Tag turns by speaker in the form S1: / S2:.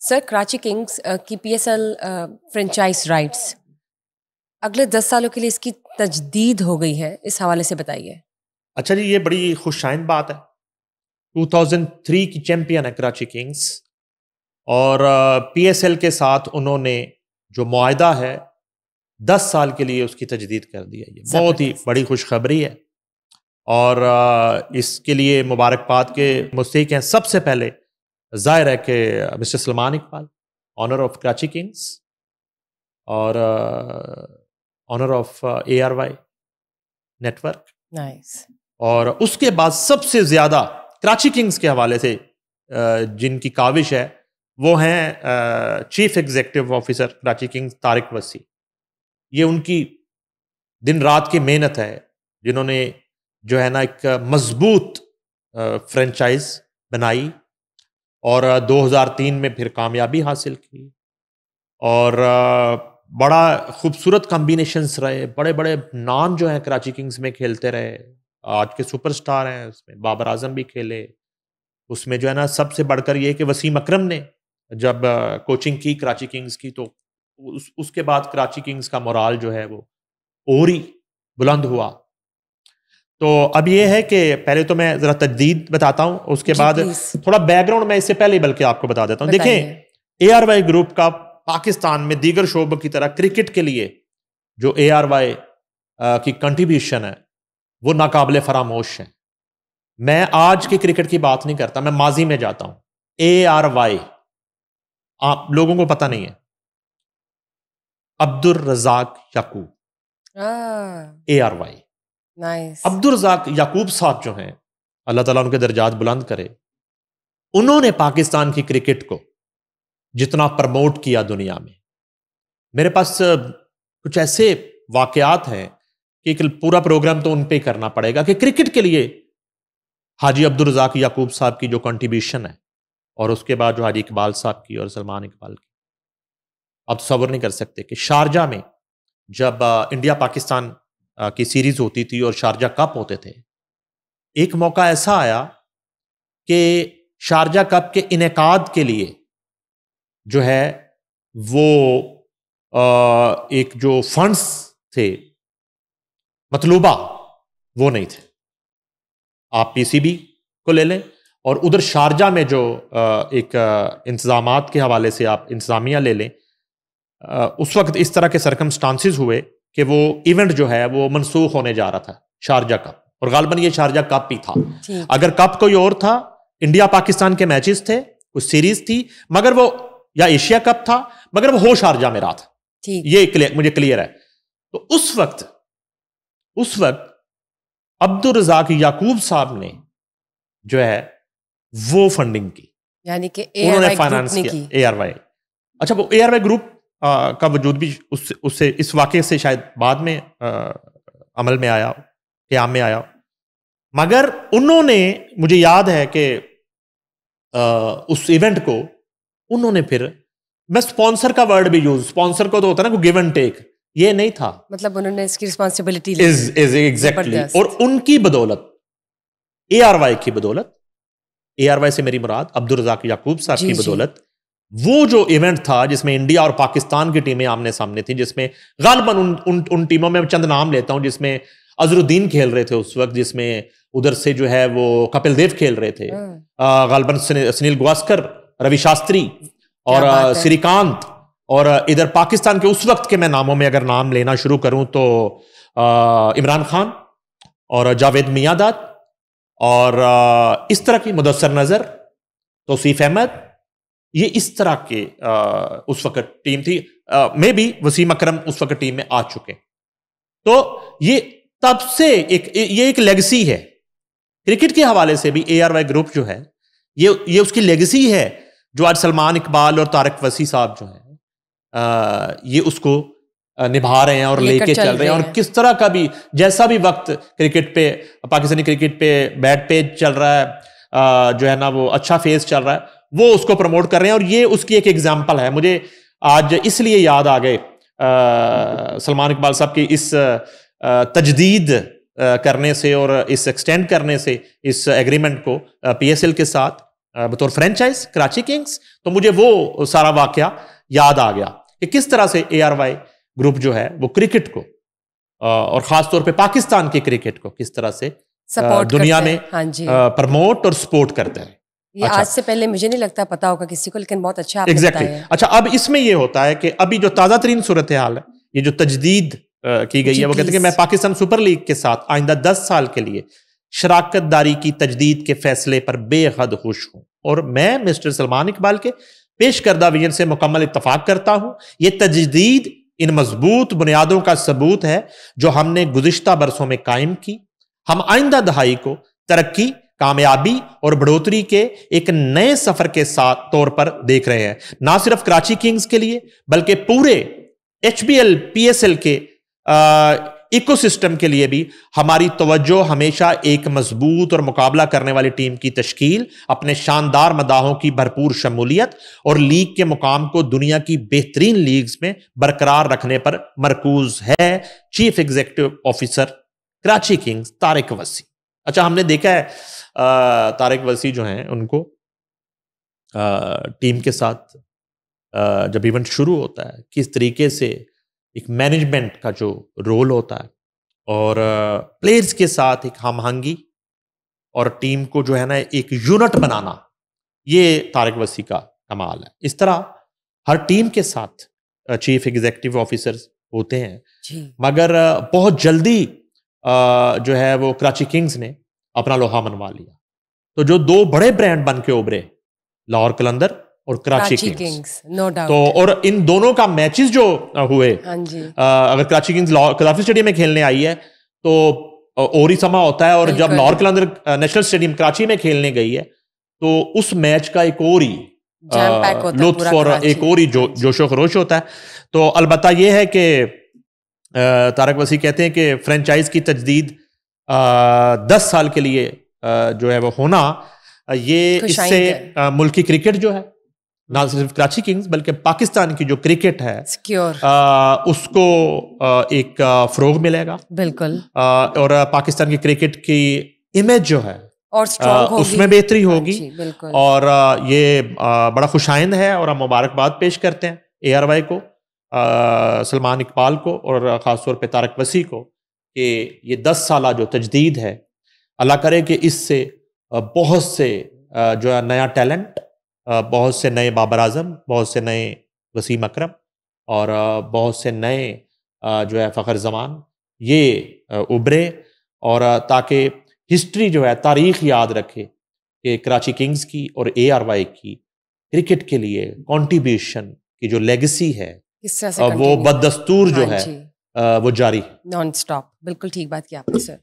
S1: Sir, Karachi Kings की PSL franchise rights अगले 10 सालों के लिए इसकी तजदीद हो गई है, इस हवाले से बताइए।
S2: अच्छा जी, ये बड़ी खुशाइंद बात है। 2003 की चैंपियन है कराची किंग्स और पीएसएल के साथ उन्होंने जो मुआहदा है 10 साल के लिए उसकी तजदीद कर दी है। ये बहुत ही बड़ी खुशखबरी है और इसके लिए मुबारकबाद के मुस्तहिक हैं सबसे पहले जाहिर है कि mister Salman Iqbal, owner of Karachi Kings और owner of ARY network.
S1: Nice.
S2: और उसके बाद सबसे ज्यादा कराची किंग्स के हवाले से जिनकी काविश है वो हैं chief executive officer Karachi Kings Tariq वसी। ये उनकी दिन रात की मेहनत है, जिन्होंने जो है ना एक मजबूत फ्रेंचाइज बनाई और 2003 में फिर कामयाबी हासिल की और बड़ा खूबसूरत कॉम्बिनेशंस रहे। बड़े बड़े नाम जो हैं कराची किंग्स में खेलते रहे, आज के सुपरस्टार हैं उसमें। बाबर आजम भी खेले उसमें। जो है ना सबसे बढ़कर ये कि वसीम अकरम ने जब कोचिंग की कराची किंग्स की तो उसके बाद कराची किंग्स का मोराल जो है वो और ही बुलंद हुआ। तो अब ये है कि पहले तो मैं जरा तजदीद बताता हूं, उसके बाद थोड़ा बैकग्राउंड मैं इससे पहले बल्कि आपको बता देता हूं। देखें, ARY ग्रुप का पाकिस्तान में दीगर शोबों की तरह क्रिकेट के लिए जो ARY की कंट्रीब्यूशन है वो नाकाबिले फरामोश है। मैं आज की क्रिकेट की बात नहीं करता, मैं माजी में जाता हूं। ARY आप लोगों को पता नहीं है, अब्दुल रज़ाक याकूब, ARY।
S1: नाइस।
S2: अब्दुल रज़ाक याकूब साहब जो हैं, अल्लाह ताला उनके दर्जात बुलंद करे, उन्होंने पाकिस्तान की क्रिकेट को जितना प्रमोट किया दुनिया में, मेरे पास कुछ ऐसे वाकयात हैं कि पूरा प्रोग्राम तो उन पे करना पड़ेगा कि क्रिकेट के लिए हाजी अब्दुल रज़ाक याकूब साहब की जो कंट्रीब्यूशन है और उसके बाद जो हाजी इकबाल साहब की और सलमान इकबाल की, आप तसव्वुर नहीं कर सकते कि शारजा में जब इंडिया पाकिस्तान की सीरीज होती थी और शारजा कप होते थे, एक मौका ऐसा आया कि शारजा कप के इनेकाद के लिए जो है वो एक जो फंड्स थे मतलूबा वो नहीं थे। आप PCB को ले लें और उधर शारजा में जो एक इंतजामात के हवाले से आप इंतजामिया ले लें, उस वक्त इस तरह के सरकमस्टांसिस हुए कि वो इवेंट जो है वो मनसूख होने जा रहा था, शारजा कप। और गालबन ये शारजा कप ही था। अगर कप कोई और था, इंडिया पाकिस्तान के मैचेस थे, कुछ सीरीज थी, मगर वो या एशिया कप था, मगर वो हो शारजा में रहा था। ये मुझे क्लियर है। तो उस वक्त अब्दुल रज़ाक याकूब साहब ने जो है वो फंडिंग की, यानी कि उन्होंने फाइनेंस किया ARY। अच्छा, वो ARY ग्रुप का वजूद भी उससे इस वाकये से शायद बाद में अमल में आया, क़याम में आया, मगर उन्होंने, मुझे याद है कि उस इवेंट को उन्होंने फिर, मैं स्पॉन्सर का वर्ड भी यूज, स्पॉन्सर को तो होता है ना गिव एंड टेक, ये नहीं था,
S1: मतलब उन्होंने इसकी रिस्पॉन्सिबिलिटी ली।
S2: एग्जैक्टली। और उनकी बदौलत, ARY की बदौलत, ARY से मेरी मुराद अब्दुल रज़ाक याकूब साहब की बदौलत, वो जो इवेंट था जिसमें इंडिया और पाकिस्तान की टीमें आमने सामने थी, जिसमें गालबन उन टीमों में चंद नाम लेता हूं, जिसमें अजरुद्दीन खेल रहे थे उस वक्त, जिसमें उधर से जो है वो कपिल देव खेल रहे थे, गालबन सुनील गावस्कर, रवि शास्त्री और श्रीकांत, और इधर पाकिस्तान के उस वक्त के मैं नामों में अगर नाम लेना शुरू करूं तो इमरान खान और जावेद मियादाद और इस तरह की, मुदस्सर नजर, तौसीफ अहमद, ये इस तरह के उस वक्त टीम थी। मे बी वसीम अकरम उस वक्त टीम में आ चुके। तो ये तब से ये एक लेगेसी है क्रिकेट के हवाले से भी। ARY ग्रुप जो है ये उसकी लेगेसी है, जो आज सलमान इकबाल और तारिक वसी साहब जो है ये उसको निभा रहे हैं और लेके चल रहे हैं। और किस तरह का भी, जैसा भी वक्त क्रिकेट पे, पाकिस्तानी क्रिकेट पे बैड पेज चल रहा है, जो है ना वो अच्छा फेज चल रहा है, वो उसको प्रमोट कर रहे हैं। और ये उसकी एक एग्जाम्पल है। मुझे आज इसलिए याद आ गए सलमान इकबाल साहब की इस तजदीद करने से और इस एक्सटेंड करने से इस एग्रीमेंट को PSL के साथ, बतौर फ्रेंचाइज कराची किंग्स, तो मुझे वो सारा वाकया याद आ गया कि किस तरह से ARY ग्रुप जो है वो क्रिकेट को और खास तौर पे पाकिस्तान के क्रिकेट को किस तरह से दुनिया में प्रमोट और सपोर्ट करते हैं।
S1: ये अच्छा, आज से पहले मुझे नहीं लगता पता होगा किसी को, लेकिन बहुत अच्छा आपने
S2: exactly.
S1: बताया।
S2: अच्छा, अब इसमें ये होता है कि अभी जो ताज़ा तरीन सूरत हाल है, ये जो तजदीद की गई है, वो कहते हैं कि मैं पाकिस्तान सुपर लीग के साथ आइंदा 10 साल के लिए शराकत दारी की तजदीद के फैसले पर बेहद खुश हूं और मैं मिस्टर सलमान इकबाल के पेश करदा विजन से मुकम्मल इत्तफाक करता हूं। यह तजदीद इन मजबूत बुनियादों का सबूत है जो हमने गुज़िश्ता बरसों में कायम की। हम आइंदा दहाई को तरक्की, कामयाबी और बढ़ोतरी के एक नए सफर के साथ तौर पर देख रहे हैं, ना सिर्फ कराची किंग्स के लिए बल्कि पूरे HBL PSL के इकोसिस्टम के लिए भी। हमारी तवज्जो हमेशा एक मजबूत और मुकाबला करने वाली टीम की तश्कील, अपने शानदार मदाहों की भरपूर शमूलियत और लीग के मुकाम को दुनिया की बेहतरीन लीग्स में बरकरार रखने पर मरकूज है। Chief executive officer Karachi Kings Tariq वसी। अच्छा, हमने देखा है तारिक वसी जो हैं उनको टीम के साथ जब इवेंट शुरू होता है किस तरीके से एक मैनेजमेंट का जो रोल होता है और प्लेयर्स के साथ एक हमहंगी और टीम को जो है ना एक यूनिट बनाना, ये तारिक वसी का कमाल है। इस तरह हर टीम के साथ चीफ एग्जीक्यूटिव ऑफिसर्स होते हैं जी। मगर बहुत जल्दी जो है वो कराची किंग्स ने अपना लोहा मनवा लिया। तो जो दो बड़े ब्रांड बन के उभरे, लाहौर कलंदर और कराची किंग्स, नो डाउट। तो और इन दोनों का मैचेस जो हुए, हाँ जी। अगर कराची किंग्स कदाफी स्टेडियम में खेलने आई है तो और ही समा होता है, और जब लाहौर कलंदर नेशनल स्टेडियम कराची में खेलने गई है तो उस मैच का एक और ही लुत्फ और एक और ही जोशो खरोश होता है। तो अलबत्ता यह है कि तारिक वसी कहते हैं कि फ्रेंचाइज की तजदीद 10 साल के लिए जो है वो होना, ये इससे मुल्की क्रिकेट जो है ना सिर्फ कराची किंग्स बल्कि पाकिस्तान की जो क्रिकेट है उसको एक फ़रोग़ मिलेगा बिल्कुल, और पाकिस्तान की क्रिकेट की इमेज जो है और उसमें बेहतरी होगी। और ये बड़ा खुशाइंद है और हम मुबारकबाद पेश करते हैं ARY को, सलमान इकबाल को और ख़ासतौर पे तारिक वसी को कि ये 10 साला जो तजदीद है, अल्लाह करे कि इससे बहुत से जो है नया टैलेंट, बहुत से नए बाबर आजम, बहुत से नए वसीम अकरम और बहुत से नए जो है फ़खर ज़मान ये उभरे, और ताकि हिस्ट्री जो है तारीख़ याद रखे कि कराची किंग्स की और ARY की क्रिकेट के लिए कंट्रीब्यूशन की जो लेगेसी है वो बदस्तूर जो है वो जारी,
S1: नॉन स्टॉप। बिल्कुल ठीक बात की आपने सर।